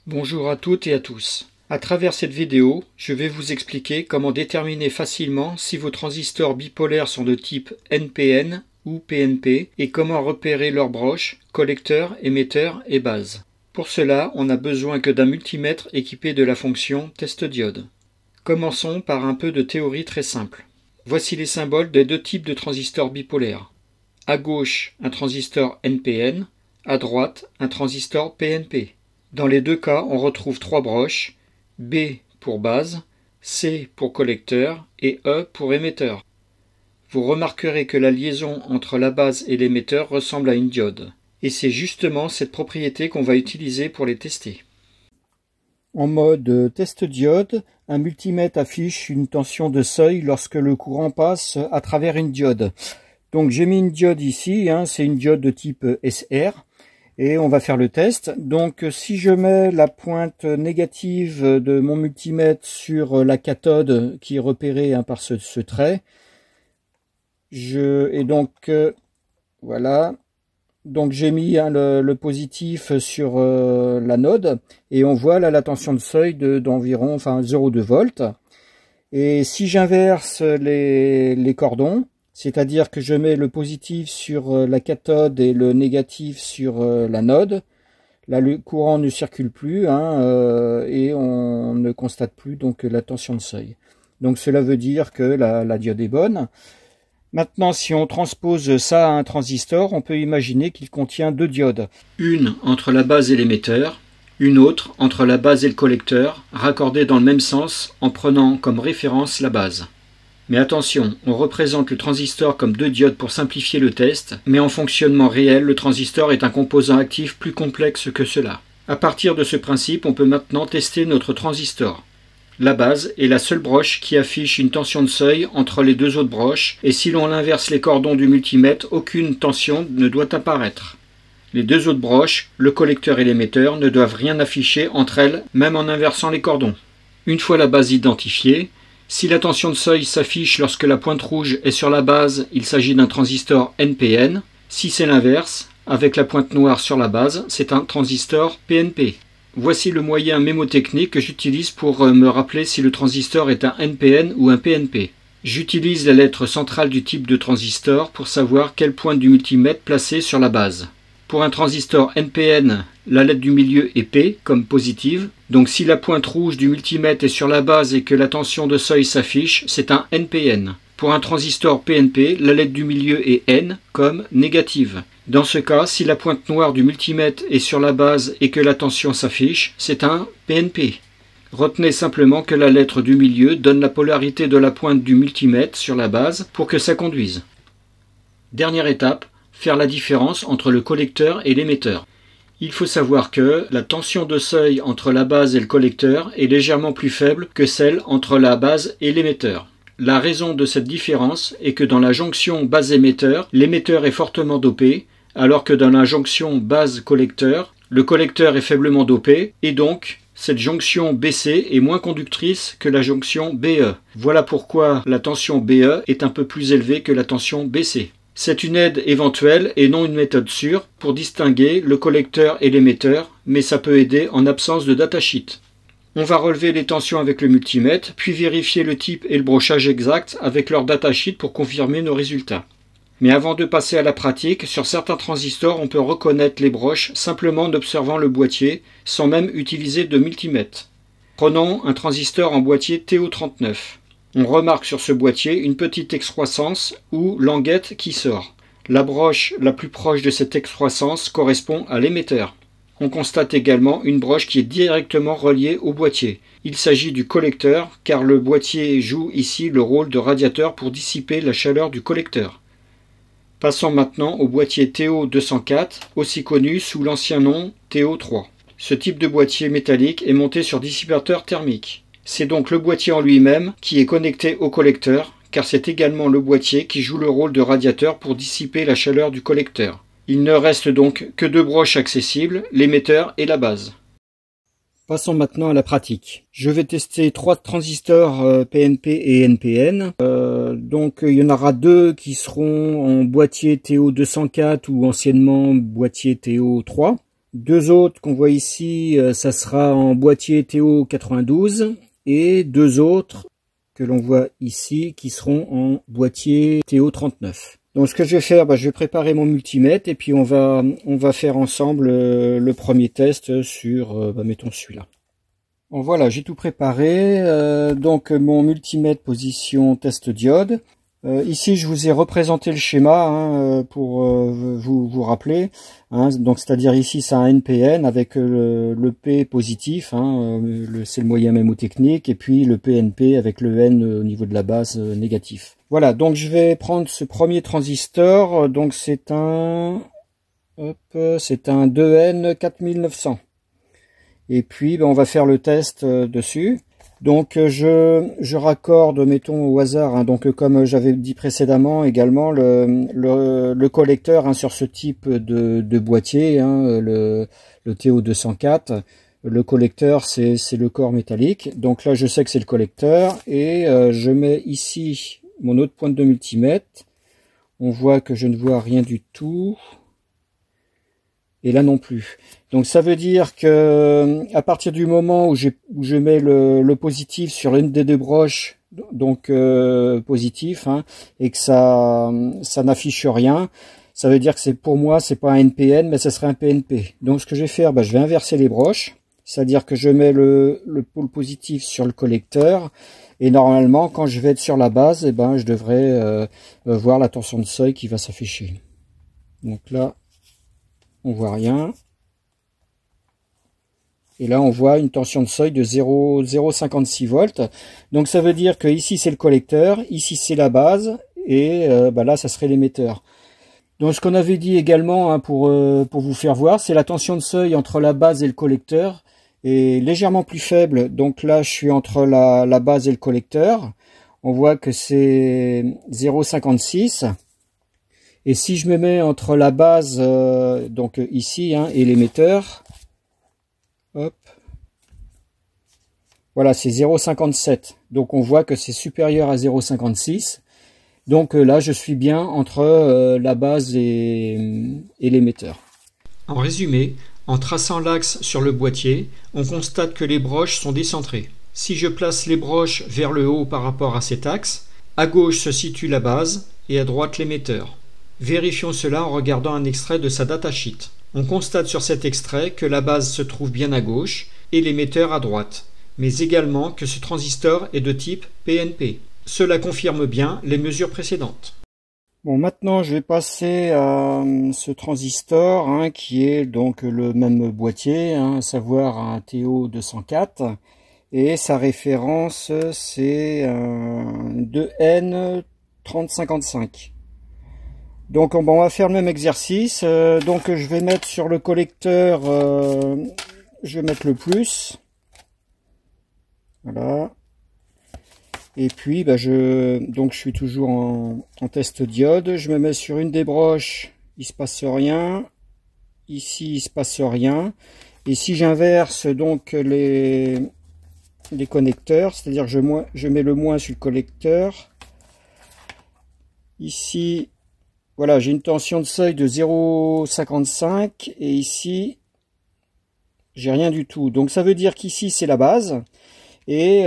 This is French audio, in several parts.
Bonjour à toutes et à tous. À travers cette vidéo, je vais vous expliquer comment déterminer facilement si vos transistors bipolaires sont de type NPN ou PNP et comment repérer leurs broches, collecteur, émetteur et base. Pour cela, on n'a besoin que d'un multimètre équipé de la fonction test-diode. Commençons par un peu de théorie très simple. Voici les symboles des deux types de transistors bipolaires. À gauche, un transistor NPN, à droite, un transistor PNP. Dans les deux cas, on retrouve trois broches, B pour base, C pour collecteur et E pour émetteur. Vous remarquerez que la liaison entre la base et l'émetteur ressemble à une diode. Et c'est justement cette propriété qu'on va utiliser pour les tester. En mode test diode, un multimètre affiche une tension de seuil lorsque le courant passe à travers une diode. Donc j'ai mis une diode ici, c'est une diode de type SR. Et on va faire le test. Donc si je mets la pointe négative de mon multimètre sur la cathode qui est repérée par ce trait, voilà. Donc j'ai mis le positif sur l'anode et on voit là la tension de seuil d'environ 0,2 volts. Et si j'inverse les cordons, c'est-à-dire que je mets le positif sur la cathode et le négatif sur l'anode, là le courant ne circule plus et on ne constate plus donc la tension de seuil. Donc cela veut dire que la diode est bonne. Maintenant, si on transpose ça à un transistor, on peut imaginer qu'il contient deux diodes. Une entre la base et l'émetteur, une autre entre la base et le collecteur, raccordées dans le même sens en prenant comme référence la base. Mais attention, on représente le transistor comme deux diodes pour simplifier le test, mais en fonctionnement réel, le transistor est un composant actif plus complexe que cela. À partir de ce principe, on peut maintenant tester notre transistor. La base est la seule broche qui affiche une tension de seuil entre les deux autres broches, et si l'on inverse les cordons du multimètre, aucune tension ne doit apparaître. Les deux autres broches, le collecteur et l'émetteur, ne doivent rien afficher entre elles, même en inversant les cordons. Une fois la base identifiée, si la tension de seuil s'affiche lorsque la pointe rouge est sur la base, il s'agit d'un transistor NPN. Si c'est l'inverse, avec la pointe noire sur la base, c'est un transistor PNP. Voici le moyen mémotechnique que j'utilise pour me rappeler si le transistor est un NPN ou un PNP. J'utilise la lettre centrale du type de transistor pour savoir quelle pointe du multimètre placer sur la base. Pour un transistor NPN, la lettre du milieu est P comme positive. Donc si la pointe rouge du multimètre est sur la base et que la tension de seuil s'affiche, c'est un NPN. Pour un transistor PNP, la lettre du milieu est N comme négative. Dans ce cas, si la pointe noire du multimètre est sur la base et que la tension s'affiche, c'est un PNP. Retenez simplement que la lettre du milieu donne la polarité de la pointe du multimètre sur la base pour que ça conduise. Dernière étape, faire la différence entre le collecteur et l'émetteur. Il faut savoir que la tension de seuil entre la base et le collecteur est légèrement plus faible que celle entre la base et l'émetteur. La raison de cette différence est que dans la jonction base-émetteur, l'émetteur est fortement dopé, alors que dans la jonction base-collecteur, le collecteur est faiblement dopé, et donc cette jonction BC est moins conductrice que la jonction BE. Voilà pourquoi la tension BE est un peu plus élevée que la tension BC. C'est une aide éventuelle et non une méthode sûre pour distinguer le collecteur et l'émetteur, mais ça peut aider en absence de datasheet. On va relever les tensions avec le multimètre, puis vérifier le type et le brochage exact avec leur datasheet pour confirmer nos résultats. Mais avant de passer à la pratique, sur certains transistors, on peut reconnaître les broches simplement en observant le boîtier, sans même utiliser de multimètre. Prenons un transistor en boîtier TO39. On remarque sur ce boîtier une petite excroissance ou languette qui sort. La broche la plus proche de cette excroissance correspond à l'émetteur. On constate également une broche qui est directement reliée au boîtier. Il s'agit du collecteur car le boîtier joue ici le rôle de radiateur pour dissiper la chaleur du collecteur. Passons maintenant au boîtier TO204, aussi connu sous l'ancien nom TO3. Ce type de boîtier métallique est monté sur dissipateur thermique. C'est donc le boîtier en lui-même qui est connecté au collecteur, car c'est également le boîtier qui joue le rôle de radiateur pour dissiper la chaleur du collecteur. Il ne reste donc que deux broches accessibles, l'émetteur et la base. Passons maintenant à la pratique. Je vais tester trois transistors PNP et NPN. Donc il y en aura deux qui seront en boîtier TO204 ou anciennement boîtier TO3. Deux autres qu'on voit ici, ça sera en boîtier TO92 et deux autres que l'on voit ici qui seront en boîtier TO39. Donc ce que je vais faire, je vais préparer mon multimètre et puis on va faire ensemble le premier test sur, mettons celui-là. Bon voilà, j'ai tout préparé. Donc mon multimètre position test diode. Ici, je vous ai représenté le schéma pour vous rappeler. Donc, c'est-à-dire ici, c'est un NPN avec le P positif, c'est le moyen mémotechnique, et puis le PNP avec le N au niveau de la base négatif. Voilà, donc je vais prendre ce premier transistor. Donc, c'est un 2N 4900. Et puis, on va faire le test dessus. Donc je raccorde, mettons au hasard, donc comme j'avais dit précédemment également, le collecteur sur ce type de boîtier, le TO204. Le collecteur c'est le corps métallique. Donc là je sais que c'est le collecteur et je mets ici mon autre pointe de multimètre. On voit que je ne vois rien du tout. Et là non plus. Donc ça veut dire que à partir du moment où je mets le positif sur l'une des deux broches, donc positif, et que ça n'affiche rien, ça veut dire que pour moi c'est pas un NPN mais ça serait un PNP. Donc ce que je vais faire, je vais inverser les broches, c'est-à-dire que je mets le pôle positif sur le collecteur et normalement quand je vais être sur la base, je devrais voir la tension de seuil qui va s'afficher. Donc là on voit rien. Et là, on voit une tension de seuil de 0,56 volts. Donc, ça veut dire que ici, c'est le collecteur, ici, c'est la base, et là, ça serait l'émetteur. Donc, ce qu'on avait dit également, pour vous faire voir, c'est la tension de seuil entre la base et le collecteur est légèrement plus faible. Donc là, je suis entre la base et le collecteur. On voit que c'est 0,56. Et si je me mets entre la base, donc ici, et l'émetteur, hop, voilà, c'est 0,57. Donc on voit que c'est supérieur à 0,56. Donc là, je suis bien entre la base et l'émetteur. En résumé, en traçant l'axe sur le boîtier, on constate que les broches sont décentrées. Si je place les broches vers le haut par rapport à cet axe, à gauche se situe la base et à droite l'émetteur. Vérifions cela en regardant un extrait de sa datasheet. On constate sur cet extrait que la base se trouve bien à gauche et l'émetteur à droite, mais également que ce transistor est de type PNP. Cela confirme bien les mesures précédentes. Bon, maintenant je vais passer à ce transistor qui est donc le même boîtier, à savoir un TO204, et sa référence c'est 2N3055. Donc on va faire le même exercice. Donc je vais mettre sur le collecteur, je vais mettre le plus. Voilà. Et puis je suis toujours en test diode. Je me mets sur une des broches, il se passe rien. Ici il se passe rien. Et si j'inverse donc les connecteurs, c'est-à-dire que je mets le moins sur le collecteur. Ici, voilà, j'ai une tension de seuil de 0,55 et ici, j'ai rien du tout. Donc ça veut dire qu'ici, c'est la base et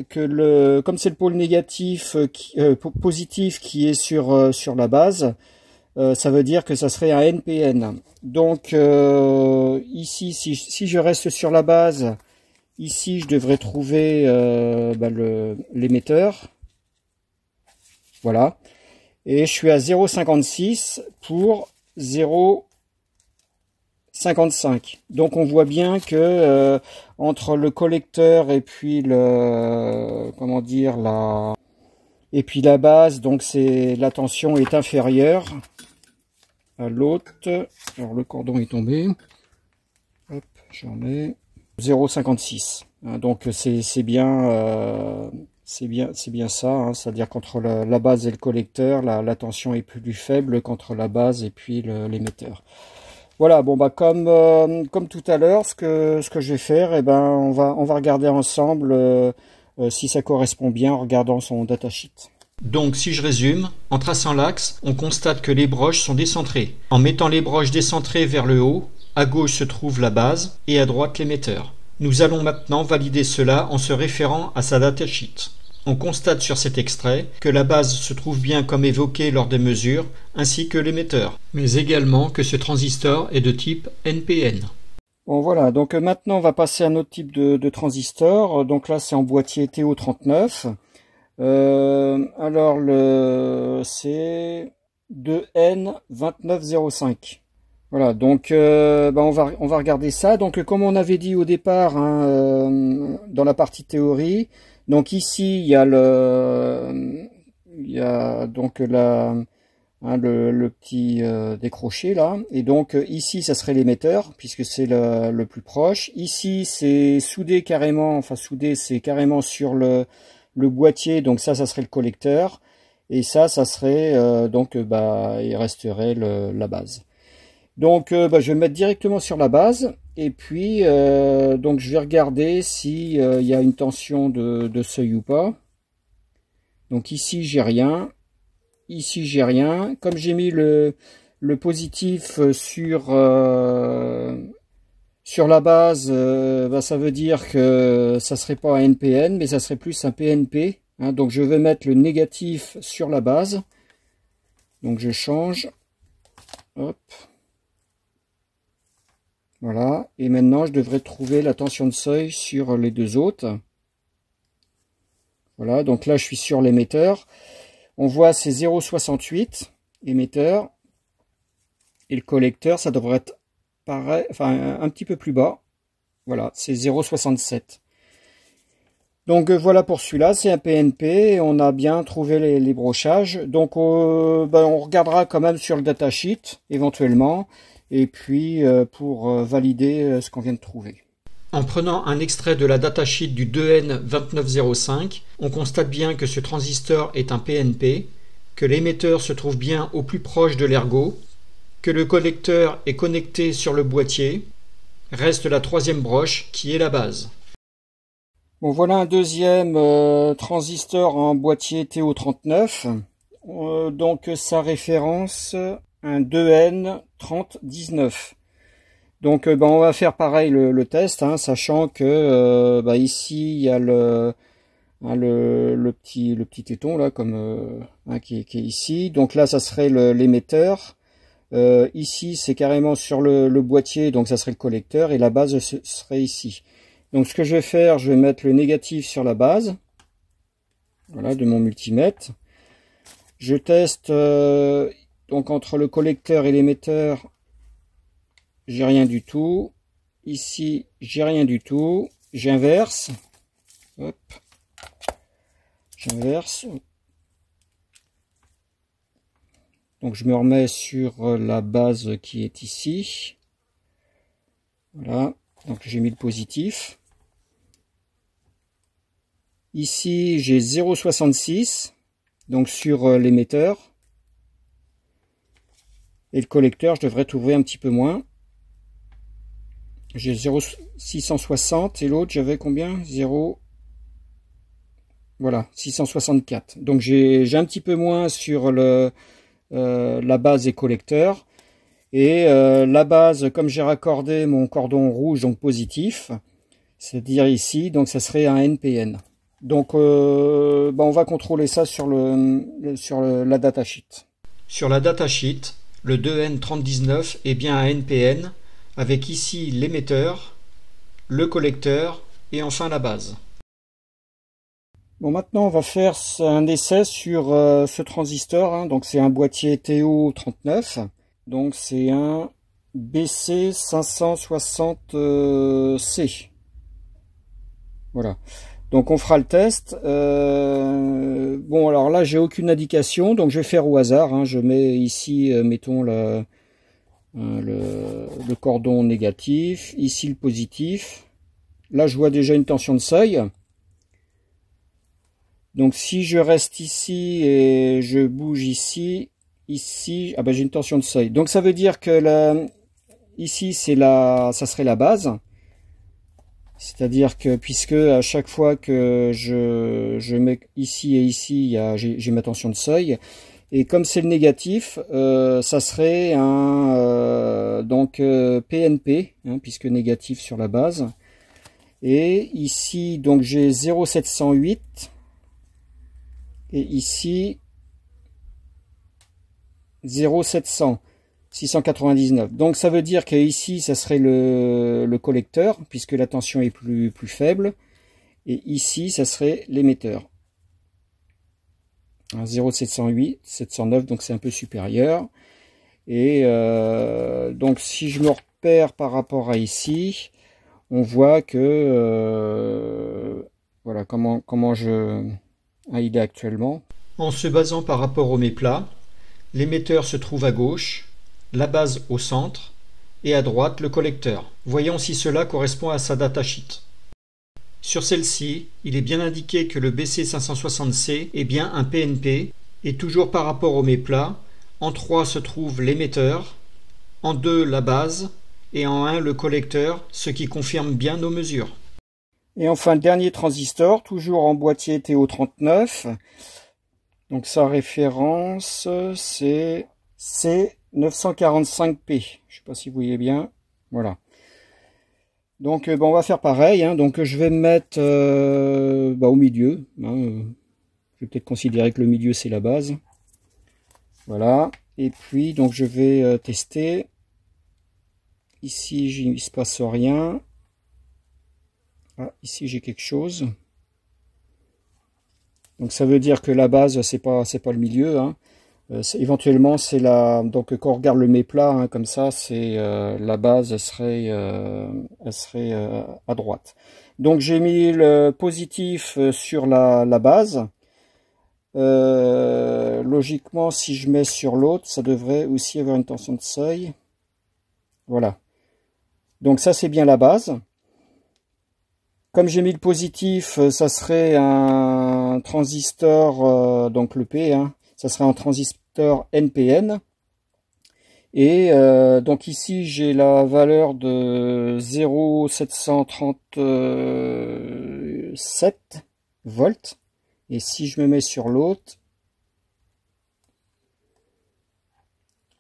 comme c'est le pôle négatif, positif qui est sur la base, ça veut dire que ça serait un NPN. Donc ici, si je reste sur la base, ici, je devrais trouver l'émetteur. Voilà. Et je suis à 0,56 pour 0,55. Donc on voit bien que entre le collecteur et puis la base, donc la tension est inférieure à l'autre. Alors le cordon est tombé. Hop, j'en ai 0,56. Donc c'est bien. C'est bien ça, c'est-à-dire qu'entre la base et le collecteur, la tension est plus faible qu'entre la base et puis l'émetteur. Voilà, comme tout à l'heure, ce que je vais faire, on va regarder ensemble si ça correspond bien en regardant son datasheet. Donc si je résume, en traçant l'axe, on constate que les broches sont décentrées. En mettant les broches décentrées vers le haut, À gauche se trouve la base et à droite l'émetteur. Nous allons maintenant valider cela en se référant à sa datasheet. On constate sur cet extrait que la base se trouve bien comme évoqué lors des mesures, ainsi que l'émetteur, mais également que ce transistor est de type NPN. Bon voilà, donc maintenant on va passer à un autre type de transistor. Donc là c'est en boîtier TO39. Alors c'est 2N2905. Voilà, donc on va regarder ça. Donc comme on avait dit au départ hein, dans la partie théorie, donc ici il y a donc le petit décroché là, et donc ici ça serait l'émetteur puisque c'est le plus proche. Ici c'est soudé carrément, enfin soudé c'est carrément sur le boîtier, donc ça serait le collecteur, et ça serait il resterait la base. Donc je vais me mettre directement sur la base, et puis donc je vais regarder si il y a une tension de seuil ou pas. Donc ici j'ai rien, ici j'ai rien. Comme j'ai mis le positif sur la base, ça veut dire que ça serait pas un NPN, mais ça serait plus un PNP. Hein, donc je vais mettre le négatif sur la base. Donc je change. Hop. Voilà. Et maintenant je devrais trouver la tension de seuil sur les deux autres. Voilà. Donc là je suis sur l'émetteur. On voit c'est 0,68 émetteur. Et le collecteur, ça devrait être pareil, enfin un petit peu plus bas. Voilà, c'est 0,67. Donc voilà pour celui-là, c'est un PNP, on a bien trouvé les brochages. Donc on regardera quand même sur le datasheet éventuellement, et puis pour valider ce qu'on vient de trouver. En prenant un extrait de la datasheet du 2N2905, on constate bien que ce transistor est un PNP, que l'émetteur se trouve bien au plus proche de l'ergot, que le collecteur est connecté sur le boîtier. Reste la troisième broche qui est la base. Bon, voilà un deuxième transistor en boîtier TO39. Donc sa référence un 2N3019. Donc on va faire pareil le test, hein, sachant que ici il y a le petit téton là comme qui est ici. Donc là ça serait l'émetteur. Ici c'est carrément sur le boîtier, donc ça serait le collecteur, et la base serait ici. Donc ce que je vais faire, je vais mettre le négatif sur la base, voilà, de mon multimètre. Je teste donc entre le collecteur et l'émetteur, j'ai rien du tout. Ici j'ai rien du tout. J'inverse, hop, j'inverse. Donc je me remets sur la base qui est ici. Voilà, donc j'ai mis le positif. Ici j'ai 0,66, donc sur l'émetteur. Et le collecteur, je devrais trouver un petit peu moins. J'ai 0,660 et l'autre j'avais combien? 0. Voilà, 664. Donc j'ai un petit peu moins sur la base et collecteur, et la base, comme j'ai raccordé mon cordon rouge, donc positif, c'est-à-dire ici, donc ça serait un NPN. Donc on va contrôler ça sur la datasheet. Sur la datasheet, le 2N3019 est bien un NPN, avec ici l'émetteur, le collecteur et enfin la base. Bon, maintenant on va faire un essai sur ce transistor, hein. Donc c'est un boîtier TO39, donc c'est un BC560C. Voilà, donc on fera le test. Bon, alors là j'ai aucune indication, donc je vais faire au hasard, hein. Je mets ici, mettons le cordon négatif, ici le positif. Là je vois déjà une tension de seuil. Donc si je reste ici et je bouge ici, ah ben j'ai une tension de seuil. Donc ça veut dire que ici ça serait la base. C'est-à-dire que puisque à chaque fois que je mets ici et ici, j'ai ma tension de seuil. Et comme c'est le négatif, ça serait un PNP, hein, puisque négatif sur la base. Et ici, donc j'ai 0,708. Et ici, 0,700. 699. Donc ça veut dire qu'ici, ça serait le collecteur, puisque la tension est plus faible. Et ici, ça serait l'émetteur. 0,708, 709, donc c'est un peu supérieur. Et donc si je me repère par rapport à ici, on voit que voilà comment il est actuellement. En se basant par rapport au méplat, l'émetteur se trouve à gauche, la base au centre et à droite le collecteur. Voyons si cela correspond à sa datasheet. Sur celle-ci, il est bien indiqué que le BC560C est bien un PNP et toujours par rapport au méplat, en 3 se trouve l'émetteur, en 2 la base et en 1 le collecteur, ce qui confirme bien nos mesures. Et enfin, le dernier transistor, toujours en boîtier TO39. Donc sa référence, c'est C945P. Je ne sais pas si vous voyez bien. Voilà. Donc on va faire pareil. Hein. Donc je vais me mettre au milieu. Hein. Je vais peut-être considérer que le milieu c'est la base. Voilà. Et puis donc je vais tester. Ici il ne se passe rien. Ah, ici j'ai quelque chose. Donc ça veut dire que la base c'est pas le milieu. Hein. Éventuellement c'est la, donc quand on regarde le méplat, hein, comme ça, c'est la base elle serait à droite. Donc j'ai mis le positif sur la base. Logiquement, si je mets sur l'autre, ça devrait aussi avoir une tension de seuil. Voilà. Donc ça c'est bien la base. Comme j'ai mis le positif, ça serait un transistor, donc le P, hein, ça serait un transistor NPN. Et donc ici j'ai la valeur de 0,737 volts. Et si je me mets sur l'autre,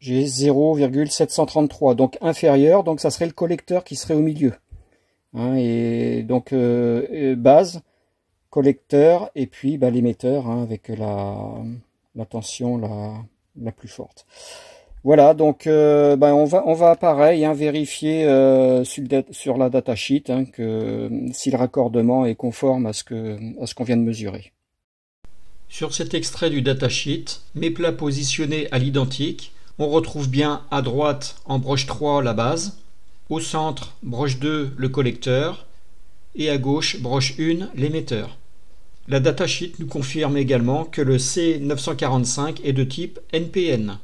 j'ai 0,733, donc inférieur, donc ça serait le collecteur qui serait au milieu. Hein, et donc base, collecteur, et puis l'émetteur, hein, avec la tension la plus forte. Voilà, donc on va pareil, hein, vérifier sur la datasheet, hein, que si le raccordement est conforme à ce qu'on vient de mesurer. Sur cet extrait du datasheet, méplat positionné à l'identique, on retrouve bien à droite en broche 3 la base, au centre broche 2 le collecteur et à gauche broche 1 l'émetteur. La datasheet nous confirme également que le C945 est de type NPN.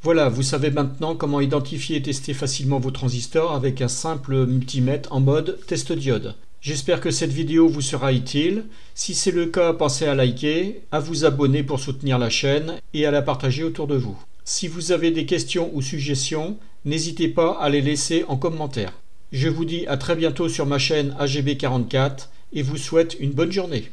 Voilà, vous savez maintenant comment identifier et tester facilement vos transistors avec un simple multimètre en mode test diode. J'espère que cette vidéo vous sera utile. Si c'est le cas, pensez à liker, à vous abonner pour soutenir la chaîne et à la partager autour de vous. Si vous avez des questions ou suggestions, n'hésitez pas à les laisser en commentaire. Je vous dis à très bientôt sur ma chaîne AGB44 et vous souhaite une bonne journée.